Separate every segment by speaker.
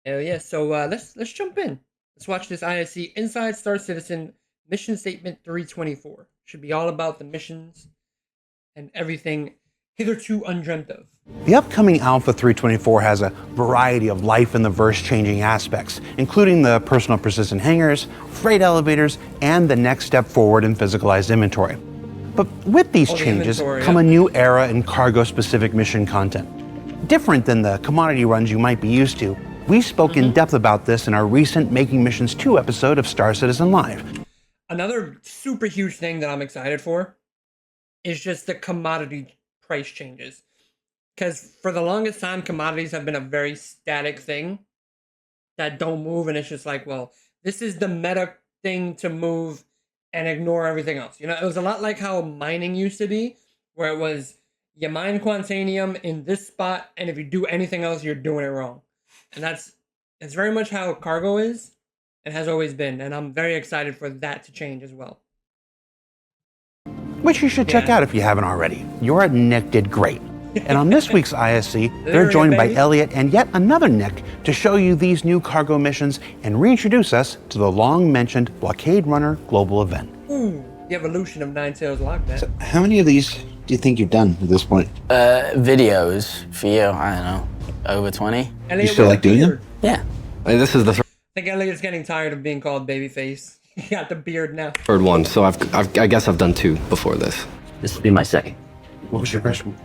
Speaker 1: Hell yeah. So let's jump in. Let's watch this ISC Inside Star Citizen Mission Statement 324. Should be all about the missions and everything hitherto undreamt of.
Speaker 2: The upcoming Alpha 324 has a variety of life in the verse changing aspects, including the personal persistent hangars, freight elevators, and the next step forward in physicalized inventory. But with these changes come a new era in cargo specific mission content. Different than the commodity runs you might be used to, we spoke in depth about this in our recent Making Missions 2 episode of Star Citizen Live.
Speaker 1: Another super huge thing that I'm excited for is just the commodity price changes. Because for the longest time, commodities have been a very static thing that don't move, and it's just like, well, this is the meta thing to move and ignore everything else. You know, it was a lot like how mining used to be, where it was you mine Quantanium in this spot, and if you do anything else, you're doing it wrong. And it's very much how cargo is and has always been, and I'm very excited for that to change as well.
Speaker 2: Which you should check out if you haven't already. Your Nick did great. And on this week's ISC, they're joined by Elliot and yet another Nick to show you these new cargo missions and reintroduce us to the long-mentioned Blockade Runner global event.
Speaker 1: Ooh, the evolution of Nine Tails Lockdown.
Speaker 3: So how many of these do you think you've done at this point?
Speaker 4: Videos for you, I don't know, over 20.
Speaker 1: Elliot,
Speaker 3: you still like doing them?
Speaker 4: Yeah.
Speaker 5: I mean, this is the
Speaker 1: I think Elliot's getting tired of being called babyface. He got the beard now.
Speaker 5: third one, so I guess I've done 2 before this.
Speaker 6: This will be my second.
Speaker 3: What was your first one?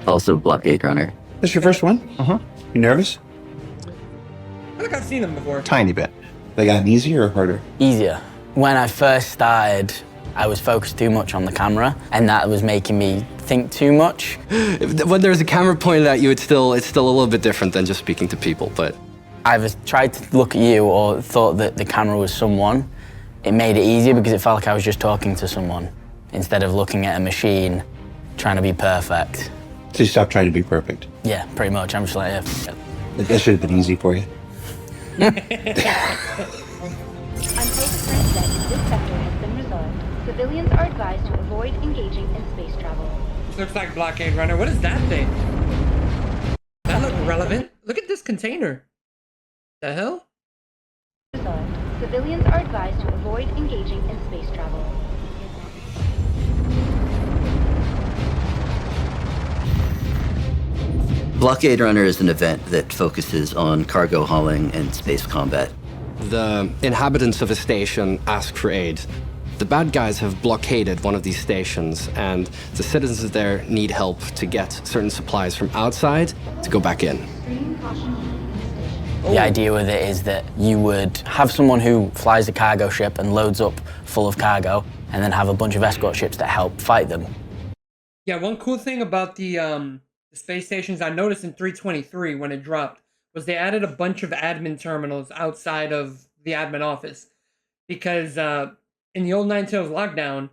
Speaker 6: Also Blockade Runner.
Speaker 3: This your first one? You nervous?
Speaker 1: I think I've seen him before.
Speaker 3: Tiny bit. They gotten easier or harder?
Speaker 4: Easier. When I first started, I was focused too much on the camera, and that was making me think too much.
Speaker 5: When there's a camera pointed at you, it's still a little bit different than just speaking to people, but...
Speaker 4: I've tried to look at you or thought that the camera was someone. It made it easier because it felt like I was just talking to someone instead of looking at a machine trying to be perfect.
Speaker 3: So you stopped trying to be perfect.
Speaker 4: Yeah, pretty much. I'm just like, yeah, f it.
Speaker 3: That should have been easy for you.
Speaker 7: Until the current event in this sector has been resolved, civilians are advised to avoid engaging in space travel.
Speaker 1: This looks like Blockade Runner. What is that thing? That look relevant. Look at this container. The hell?
Speaker 7: Resolved, civilians are advised to avoid engaging in space travel.
Speaker 6: Blockade Runner is an event that focuses on cargo hauling and space combat.
Speaker 5: The inhabitants of a station ask for aid. The bad guys have blockaded one of these stations, and the citizens there need help to get certain supplies from outside to go back in.
Speaker 4: The idea with it is that you would have someone who flies a cargo ship and loads up full of cargo, and then have a bunch of escort ships that help fight them.
Speaker 1: Yeah, one cool thing about the space stations I noticed in 323 when it dropped was they added a bunch of admin terminals outside of the admin office. Because in the old Nine Tails Lockdown,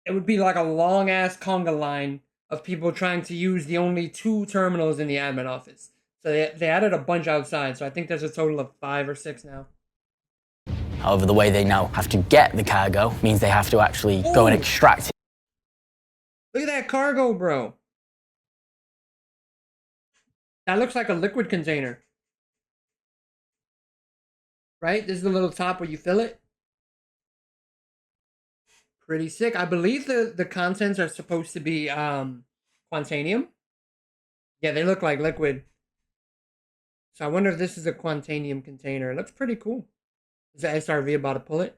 Speaker 1: it would be like a long-ass conga line of people trying to use the only 2 terminals in the admin office. So they added a bunch outside, so I think there's a total of 5 or 6 now.
Speaker 4: However, the way they now have to get the cargo means they have to actually go and extract it.
Speaker 1: Look at that cargo, bro. That looks like a liquid container. Right? This is the little top where you fill it. Pretty sick. I believe the contents are supposed to be Quantanium. Yeah, they look like liquid. So I wonder if this is a Quantanium container. It looks pretty cool. Is the SRV about to pull it?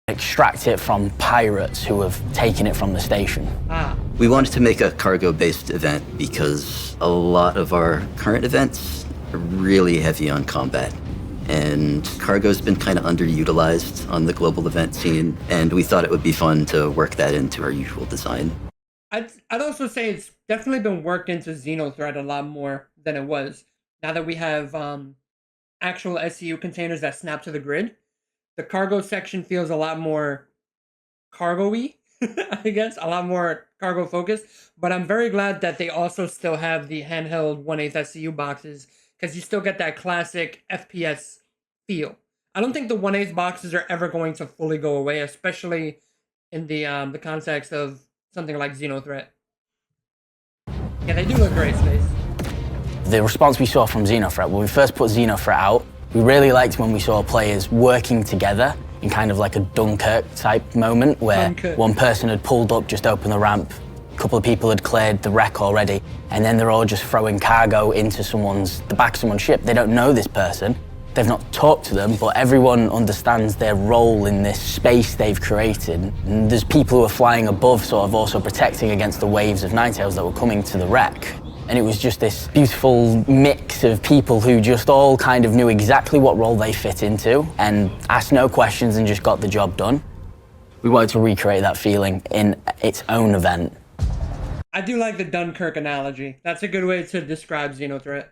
Speaker 4: Extract it from pirates who have taken it from the station.
Speaker 6: We wanted to make a cargo-based event because a lot of our current events are really heavy on combat. And cargo's been kind of underutilized on the global event scene, and we thought it would be fun to work that into our usual design.
Speaker 1: I'd also say it's definitely been worked into Xenothreat a lot more than it was. Now that we have actual SCU containers that snap to the grid, the cargo section feels a lot more cargo-y, I guess, a lot more cargo focused. But I'm very glad that they also still have the handheld 1/8 SCU boxes, because you still get that classic FPS feel. I don't think the 1/8 boxes are ever going to fully go away, especially in the context of something like Xenothreat. Yeah, they do look great, Space.
Speaker 4: The response we saw from Xenothreat, when we first put Xenothreat out, we really liked when we saw players working together in kind of like a Dunkirk type moment where one person had pulled up, just opened the ramp, a couple of people had cleared the wreck already, and then they're all just throwing cargo into the back of someone's ship. They don't know this person, they've not talked to them, but everyone understands their role in this space they've created. And there's people who are flying above, sort of also protecting against the waves of Ninetales that were coming to the wreck. And it was just this beautiful mix of people who just all kind of knew exactly what role they fit into and asked no questions and just got the job done. We wanted to recreate that feeling in its own event.
Speaker 1: I do like the Dunkirk analogy. That's a good way to describe Xenothreat.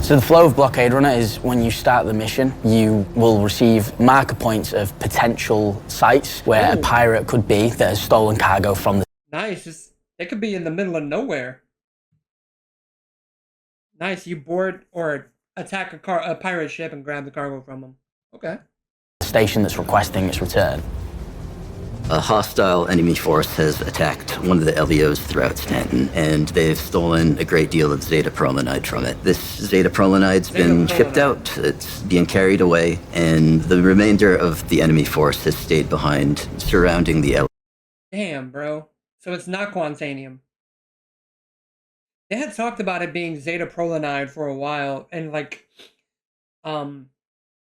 Speaker 4: So the flow of Blockade Runner is when you start the mission, you will receive marker points of potential sites where a pirate could be that has stolen cargo from the...
Speaker 1: Nice. It could be in the middle of nowhere. Nice, you board or attack a pirate ship and grab the cargo from them. Okay.
Speaker 4: station that's requesting its return.
Speaker 6: A hostile enemy force has attacked one of the LEOs throughout Stanton, and they've stolen a great deal of Zeta Prolonide from it. This Zeta Prolonide's been shipped out, it's being carried away, and the remainder of the enemy force has stayed behind, surrounding the LEO.
Speaker 1: Damn, bro. So it's not Quantanium. They had talked about it being Zeta Prolonide for a while, and like,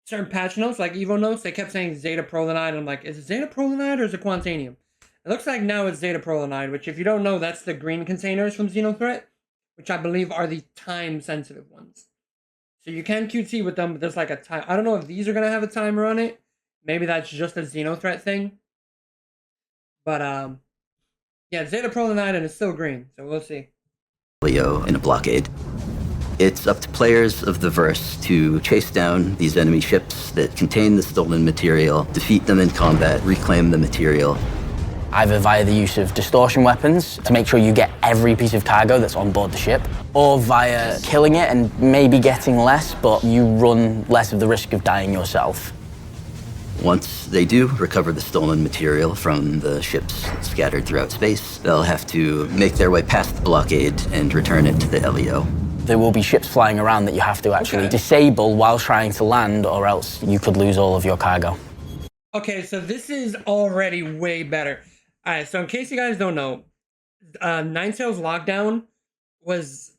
Speaker 1: certain patch notes, like Evo notes, they kept saying Zeta Prolonide, and I'm like, is it Zeta Prolonide or is it Quantanium? It looks like now it's Zeta Prolonide, which if you don't know, that's the green containers from Xenothreat, which I believe are the time-sensitive ones. So you can QT with them, but there's like a time. I don't know if these are going to have a timer on it. Maybe that's just a Xenothreat thing. But, yeah, Zeta Prolonide, and it's still green, so we'll see.
Speaker 6: Leo in a blockade. It's up to players of the verse to chase down these enemy ships that contain the stolen material, defeat them in combat, reclaim the material.
Speaker 4: Either via the use of distortion weapons to make sure you get every piece of cargo that's on board the ship, or via killing it and maybe getting less, but you run less of the risk of dying yourself.
Speaker 6: Once they do recover the stolen material from the ships scattered throughout space, they'll have to make their way past the blockade and return it to the LEO.
Speaker 4: There will be ships flying around that you have to actually disable while trying to land, or else you could lose all of your cargo.
Speaker 1: Okay, so this is already way better. Alright, so in case you guys don't know, Ninetales Lockdown was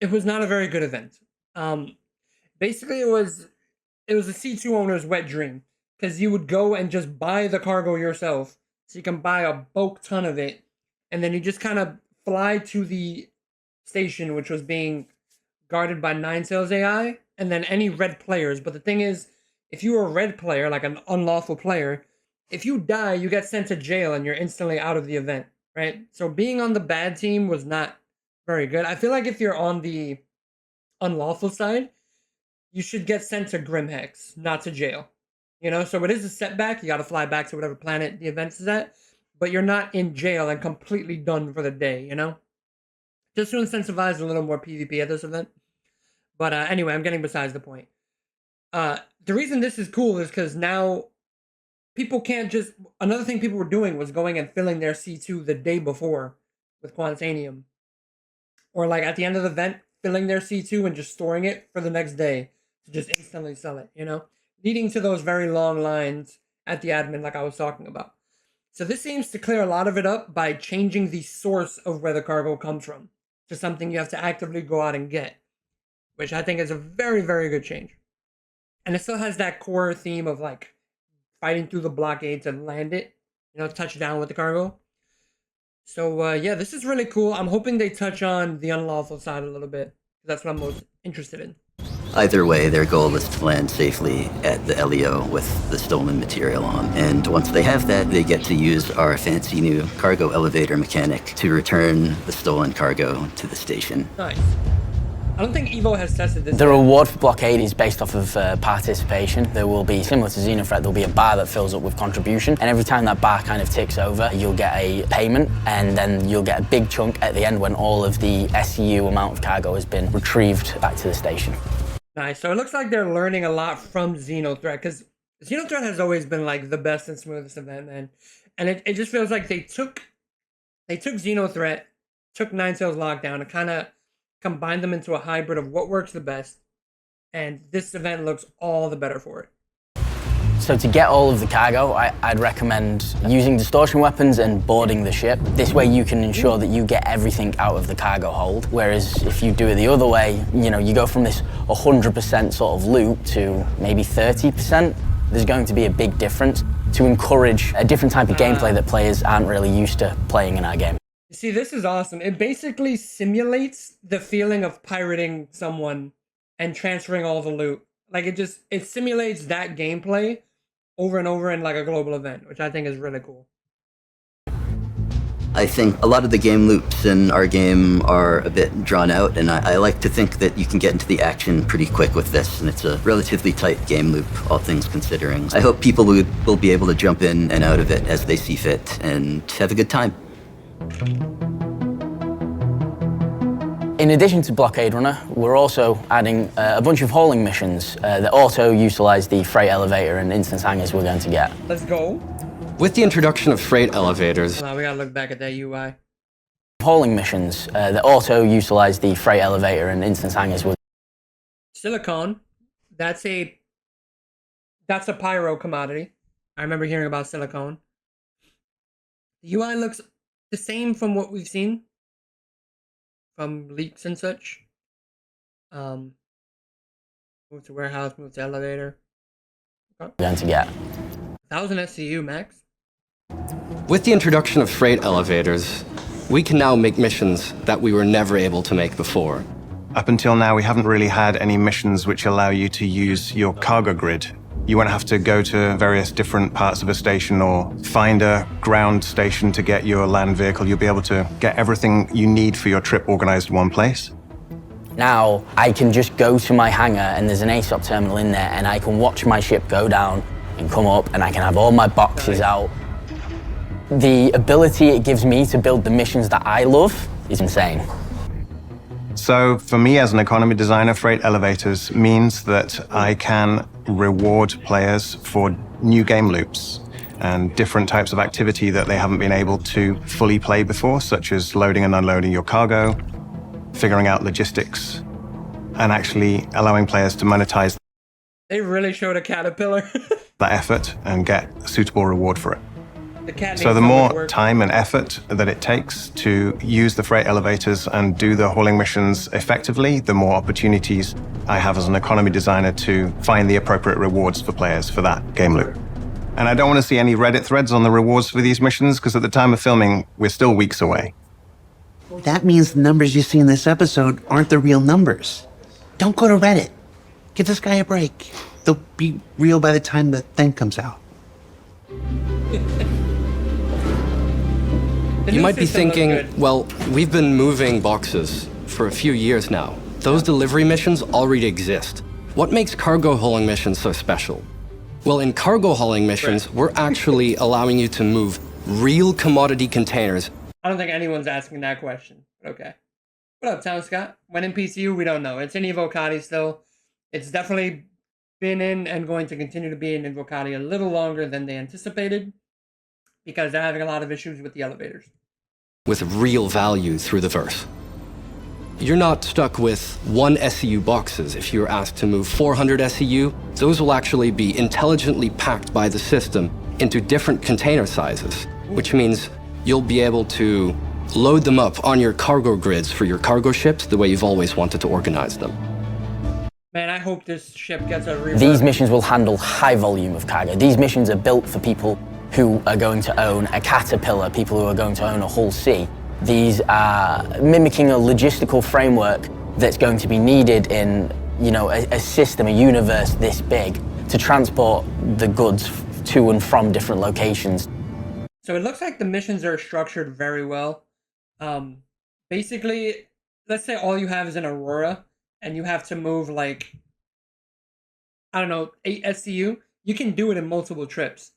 Speaker 1: not a very good event. Basically it was a C2 owner's wet dream, because you would go and just buy the cargo yourself, so you can buy a bulk ton of it, and then you just kind of fly to the station, which was being guarded by Ninetales AI, and then any red players. But the thing is, if you were a red player, like an unlawful player, if you die, you get sent to jail and you're instantly out of the event, right? So being on the bad team was not very good. I feel like if you're on the unlawful side, you should get sent to Grimhex, not to jail. You know, so it is a setback. You got to fly back to whatever planet the event is at, but you're not in jail and completely done for the day, you know? Just to incentivize a little more PvP at this event. But anyway, I'm getting besides the point. The reason this is cool is because now people can't just... Another thing people were doing was going and filling their C2 the day before with Quantanium. Or like at the end of the event, filling their C2 and just storing it for the next day to just instantly sell it, you know? Leading to those very long lines at the admin like I was talking about. So this seems to clear a lot of it up by changing the source of where the cargo comes from to something you have to actively go out and get, which I think is a very, very good change. And it still has that core theme of like fighting through the blockade to land it, you know, touch down with the cargo. So yeah, this is really cool. I'm hoping they touch on the unlawful side a little bit. That's what I'm most interested in.
Speaker 6: Either way, their goal is to land safely at the LEO with the stolen material on. And once they have that, they get to use our fancy new cargo elevator mechanic to return the stolen cargo to the station.
Speaker 1: Nice. I don't think Evo has tested this.
Speaker 4: The reward for Blockade is based off of participation. There will be, similar to Xenothreat, there'll be a bar that fills up with contribution, and every time that bar kind of ticks over, you'll get a payment, and then you'll get a big chunk at the end when all of the SCU amount of cargo has been retrieved back to the station.
Speaker 1: Nice. So it looks like they're learning a lot from Xenothreat, because Xenothreat has always been like the best and smoothest event, man. And it just feels like they took Xenothreat took Nine Tails Lockdown and kind of combined them into a hybrid of what works the best. And this event looks all the better for it.
Speaker 4: So to get all of the cargo, I'd recommend using distortion weapons and boarding the ship. This way you can ensure that you get everything out of the cargo hold. Whereas if you do it the other way, you go from this 100% sort of loot to maybe 30%. There's going to be a big difference to encourage a different type of gameplay that players aren't really used to playing in our game.
Speaker 1: You see, this is awesome. It basically simulates the feeling of pirating someone and transferring all the loot. Like it simulates that gameplay over and over in like a global event, which I think is really cool.
Speaker 6: I think a lot of the game loops in our game are a bit drawn out, and I like to think that you can get into the action pretty quick with this, and it's a relatively tight game loop, all things considering. I hope people will be able to jump in and out of it as they see fit and have a good time.
Speaker 4: In addition to Blockade Runner, we're also adding a bunch of hauling missions that also utilize the freight elevator and instance hangars we're going to get.
Speaker 1: Let's go.
Speaker 5: With the introduction of freight elevators...
Speaker 1: Wow, we gotta look back at that UI.
Speaker 4: Hauling missions that also utilize the freight elevator and instance hangars.
Speaker 1: Silicon, that's a pyro commodity. I remember hearing about silicon. The UI looks the same from what we've seen from leaks and such. Move to warehouse, move to elevator. Okay.
Speaker 4: Going to get
Speaker 1: 1,000 SCU max.
Speaker 5: With the introduction of freight elevators, we can now make missions that we were never able to make before.
Speaker 8: Up until now, we haven't really had any missions which allow you to use your cargo grid. You won't have to go to various different parts of a station or find a ground station to get your land vehicle. You'll be able to get everything you need for your trip organized in one place.
Speaker 4: Now, I can just go to my hangar and there's an ASOP terminal in there and I can watch my ship go down and come up and I can have all my boxes out. The ability it gives me to build the missions that I love is insane.
Speaker 8: So for me as an economy designer, freight elevators means that I can reward players for new game loops and different types of activity that they haven't been able to fully play before, such as loading and unloading your cargo, figuring out logistics, and actually allowing players to monetize.
Speaker 1: They really showed a caterpillar.
Speaker 8: That effort and get a suitable reward for it.
Speaker 1: The
Speaker 8: So the more time and effort that it takes to use the freight elevators and do the hauling missions effectively, the more opportunities I have as an economy designer to find the appropriate rewards for players for that game loop. And I don't want to see any Reddit threads on the rewards for these missions, because at the time of filming, we're still weeks away.
Speaker 2: That means the numbers you see in this episode aren't the real numbers. Don't go to Reddit. Give this guy a break. They'll be real by the time the thing comes out.
Speaker 5: You might be thinking, well, we've been moving boxes for a few years now. Those delivery missions already exist. What makes cargo hauling missions so special? Well, in cargo hauling missions, we're actually allowing you to move real commodity containers.
Speaker 1: I don't think anyone's asking that question, but okay. What up, Town Scott? When in PCU, we don't know. It's in Evocati still. It's definitely been in and going to continue to be in Evocati a little longer than they anticipated, because they're having a lot of issues with the elevators.
Speaker 5: With real value through the verse. You're not stuck with 1 SCU boxes. If you're asked to move 400 SCU, those will actually be intelligently packed by the system into different container sizes, which means you'll be able to load them up on your cargo grids for your cargo ships the way you've always wanted to organize them.
Speaker 1: Man, I hope this ship gets a rework.
Speaker 4: These missions will handle high volume of cargo. These missions are built for people who are going to own a caterpillar, people who are going to own a Hull C. These are mimicking a logistical framework that's going to be needed in, a system, a universe this big to transport the goods to and from different locations.
Speaker 1: So it looks like the missions are structured very well. Basically, let's say all you have is an Aurora and you have to move 8 SCU. You can do it in multiple trips.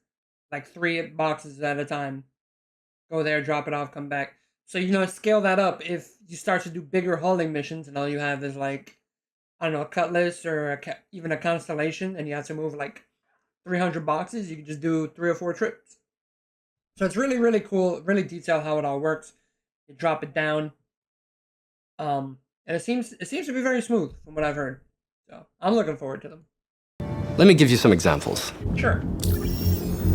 Speaker 1: 3 boxes at a time. Go there, drop it off, come back. So, scale that up. If you start to do bigger hauling missions and all you have is a Cutlass or even a Constellation, and you have to move 300 boxes, you can just do 3 or 4 trips. So it's really, really cool, really detailed how it all works. You drop it down, And it seems to be very smooth from what I've heard. So I'm looking forward to them.
Speaker 5: Let me give you some examples.
Speaker 1: Sure.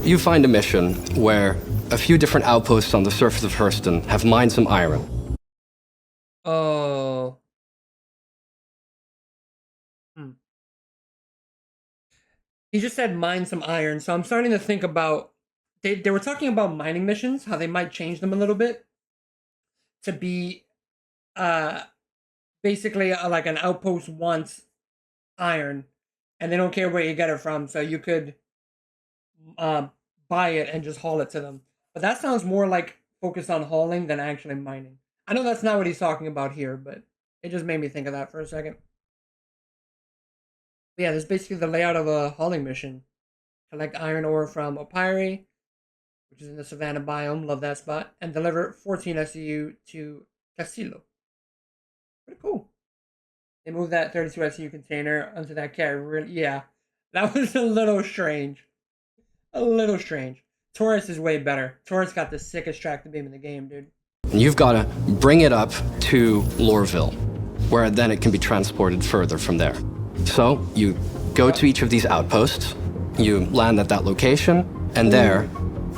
Speaker 5: You find a mission where a few different outposts on the surface of Hurston have mined some iron.
Speaker 1: Oh. He just said mine some iron, so I'm starting to think about... They were talking about mining missions, how they might change them a little bit to be basically like an outpost wants iron, and they don't care where you get it from, so you could buy it and just haul it to them. But that sounds more like focused on hauling than actually mining. I know that's not what he's talking about here, but it just made me think of that for a second. But yeah, this is basically the layout of a hauling mission. Collect iron ore from Opiri, which is in the Savannah biome, love that spot, and deliver 14 SCU to Casillo. Pretty cool. They moved that 32 SCU container onto that carrier. Yeah, that was a little strange. A little strange. Taurus is way better. Taurus got the sickest tractor beam in the game, dude.
Speaker 5: And you've got to bring it up to Lorville, where then it can be transported further from there. So you go to each of these outposts, you land at that location, and there,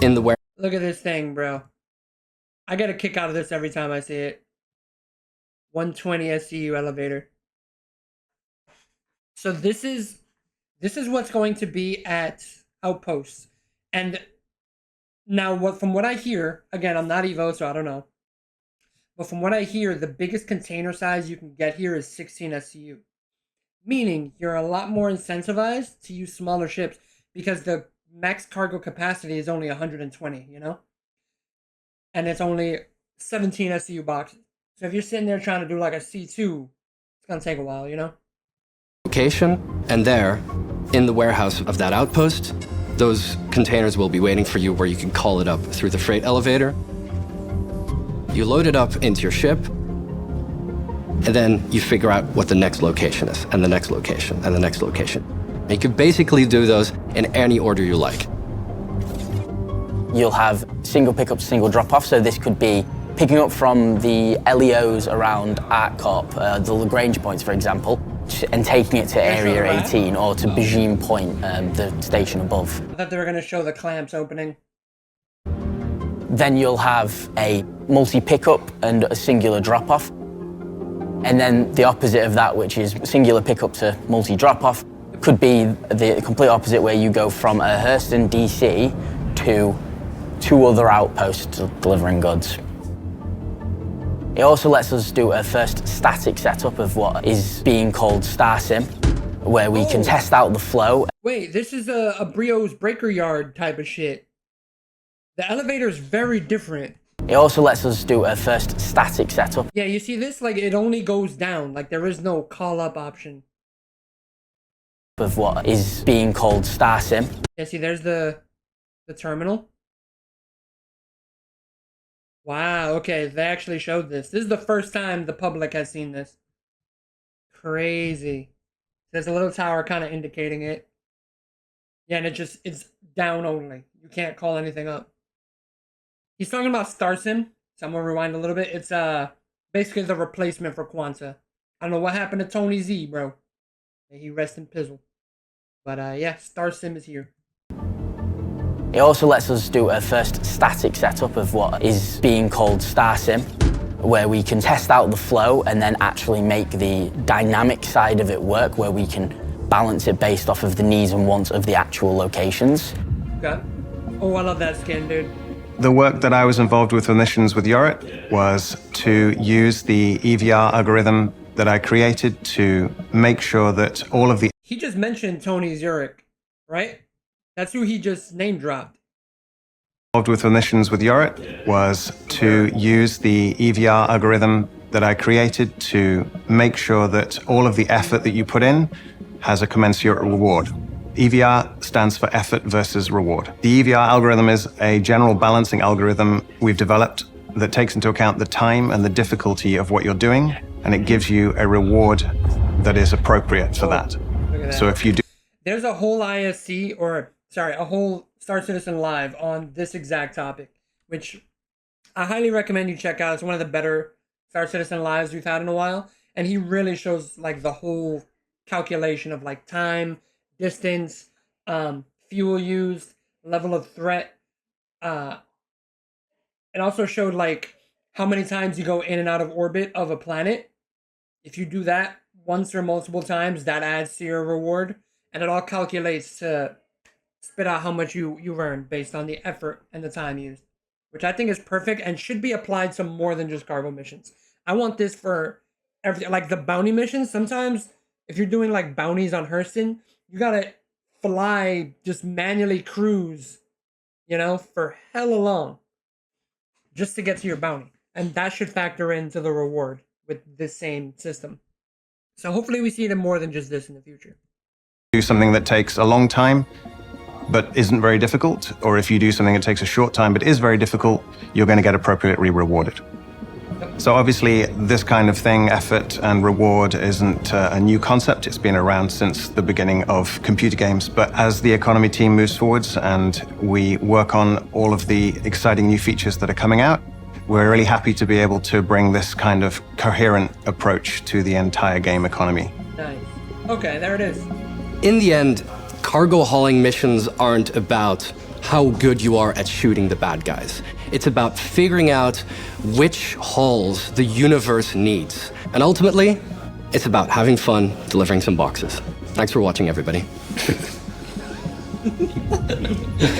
Speaker 5: in the warehouse...
Speaker 1: Look at this thing, bro. I get a kick out of this every time I see it. 120 SCU elevator. So this is what's going to be at outposts. And now from what I hear, again, I'm not Evo, so I don't know. But from what I hear, the biggest container size you can get here is 16 SCU. Meaning you're a lot more incentivized to use smaller ships because the max cargo capacity is only 120, you know? And it's only 17 SCU boxes. So if you're sitting there trying to do like a C2, it's going to take a while, you know?
Speaker 5: Location, and there, in the warehouse of that outpost, those containers will be waiting for you where you can call it up through the freight elevator. You load it up into your ship, and then you figure out what the next location is, and the next location, and the next location. And you can basically do those in any order you like.
Speaker 4: You'll have single pickup, single drop-off, so this could be picking up from the LEOs around ArtCorp, the Lagrange points, for example, and taking it to Area 18 or to Bajim Point, the station above.
Speaker 1: I thought they were going to show the clamps opening.
Speaker 4: Then you'll have a multi-pickup and a singular drop-off. And then the opposite of that, which is singular pickup to multi-drop-off, could be the complete opposite, where you go from a Hurston DC to 2 other outposts delivering goods. It also lets us do a first static setup of what is being called StarSim, where we can test out the flow.
Speaker 1: Wait, this is a Brio's breaker yard type of shit. The elevator is very different.
Speaker 4: It also lets us do a first static setup.
Speaker 1: Yeah, you see this? Like, it only goes down. Like, there is no call-up option.
Speaker 4: Of what is being called StarSim.
Speaker 1: Yeah, see, there's the terminal. Wow, okay, they actually showed this. This is the first time the public has seen this. Crazy. There's a little tower kind of indicating it. Yeah, and it's down only. You can't call anything up. He's talking about StarSim, so I'm gonna rewind a little bit. It's basically the replacement for Quanta. I don't know what happened to Tony Z, bro. May he rest in pizzle. But yeah, StarSim is here.
Speaker 4: It also lets us do a first static setup of what is being called StarSim, where we can test out the flow and then actually make the dynamic side of it work, where we can balance it based off of the needs and wants of the actual locations.
Speaker 1: Okay. Oh, I love that skin, dude.
Speaker 8: The work that I was involved with missions with Yorit was to use the EVR algorithm that I created to make sure that all of the...
Speaker 1: He just mentioned Tony Zurich, right? That's who he just name dropped.
Speaker 8: Involved with missions with Yorit was to use the EVR algorithm that I created to make sure that all of the effort that you put in has a commensurate reward. EVR stands for effort versus reward. The EVR algorithm is a general balancing algorithm we've developed that takes into account the time and the difficulty of what you're doing, and it gives you a reward that is appropriate for that. So if you do...
Speaker 1: There's a whole ISC, or sorry, a whole Star Citizen Live on this exact topic, which I highly recommend you check out. It's one of the better Star Citizen lives we've had in a while, and he really shows like the whole calculation of like time, distance, fuel used, level of threat. It also showed like how many times you go in and out of orbit of a planet. If you do that once or multiple times, that adds to your reward, and it all calculates to spit out how much you earn based on the effort and the time used, which I think is perfect and should be applied to more than just cargo missions. I want this for everything, like the bounty missions. Sometimes if you're doing like bounties on Hurston, you gotta fly, just manually cruise, you know, for hella long just to get to your bounty. And that should factor into the reward with this same system. So hopefully we see them more than just this in the future.
Speaker 8: Do something that takes a long time but isn't very difficult, or if you do something that takes a short time but is very difficult, you're going to get appropriately rewarded. So obviously this kind of thing, effort and reward, isn't a new concept. It's been around since the beginning of computer games. But as the economy team moves forwards and we work on all of the exciting new features that are coming out, we're really happy to be able to bring this kind of coherent approach to the entire game economy.
Speaker 1: Nice. Okay, there it is.
Speaker 5: In the end, cargo hauling missions aren't about how good you are at shooting the bad guys. It's about figuring out which hauls the universe needs. And ultimately, it's about having fun delivering some boxes. Thanks for watching, everybody.
Speaker 1: I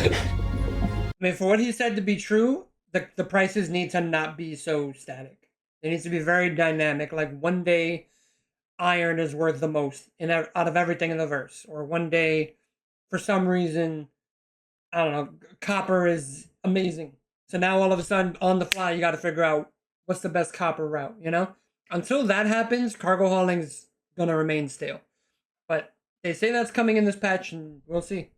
Speaker 1: mean, for what he said to be true, the prices need to not be so static. They need to be very dynamic. Like one day, iron is worth the most out of everything in the verse. Or one day, for some reason, I don't know, copper is amazing. So now all of a sudden, on the fly, you got to figure out what's the best copper route, you know? Until that happens, cargo hauling's going to remain stale. But they say that's coming in this patch, and we'll see.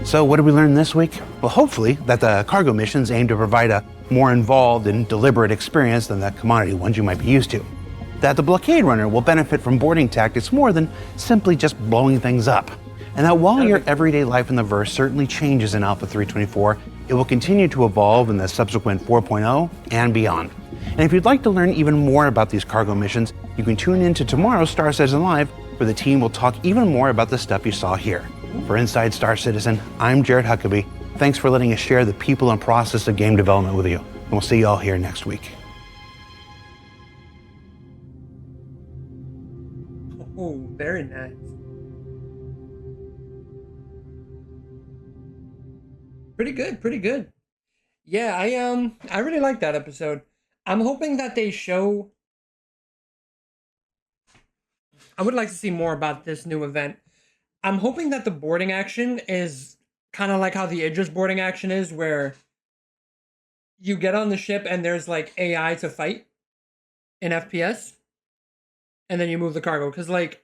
Speaker 2: So what did we learn this week? Well, hopefully that the cargo missions aim to provide a more involved and deliberate experience than the commodity ones you might be used to. That the Blockade Runner will benefit from boarding tactics more than simply just blowing things up. And that while your everyday life in the verse certainly changes in Alpha 3.24, it will continue to evolve in the subsequent 4.0 and beyond. And if you'd like to learn even more about these cargo missions, you can tune in to tomorrow's Star Citizen Live, where the team will talk even more about the stuff you saw here. For Inside Star Citizen, I'm Jared Huckabee. Thanks for letting us share the people and process of game development with you. And we'll see you all here next week.
Speaker 1: Oh, very nice. Pretty good, pretty good. Yeah, I really like that episode. I'm hoping that they show... I would like to see more about this new event. I'm hoping that the boarding action is kind of like how the Idris boarding action is, where you get on the ship and there's like AI to fight in FPS, and then you move the cargo. Because like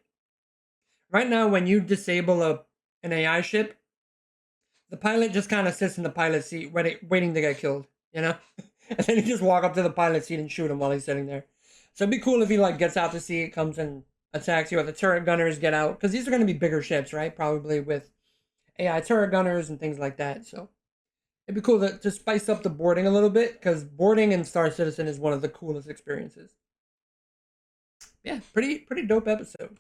Speaker 1: right now, when you disable an AI ship, the pilot just kind of sits in the pilot seat waiting to get killed, you know? And then you just walk up to the pilot seat and shoot him while he's sitting there. So it'd be cool if he like gets out to sea, comes and attacks you, or the turret gunners get out. Because these are going to be bigger ships, right? Probably with AI turret gunners and things like that. So it'd be cool to spice up the boarding a little bit, because boarding in Star Citizen is one of the coolest experiences. Yeah, pretty dope episode.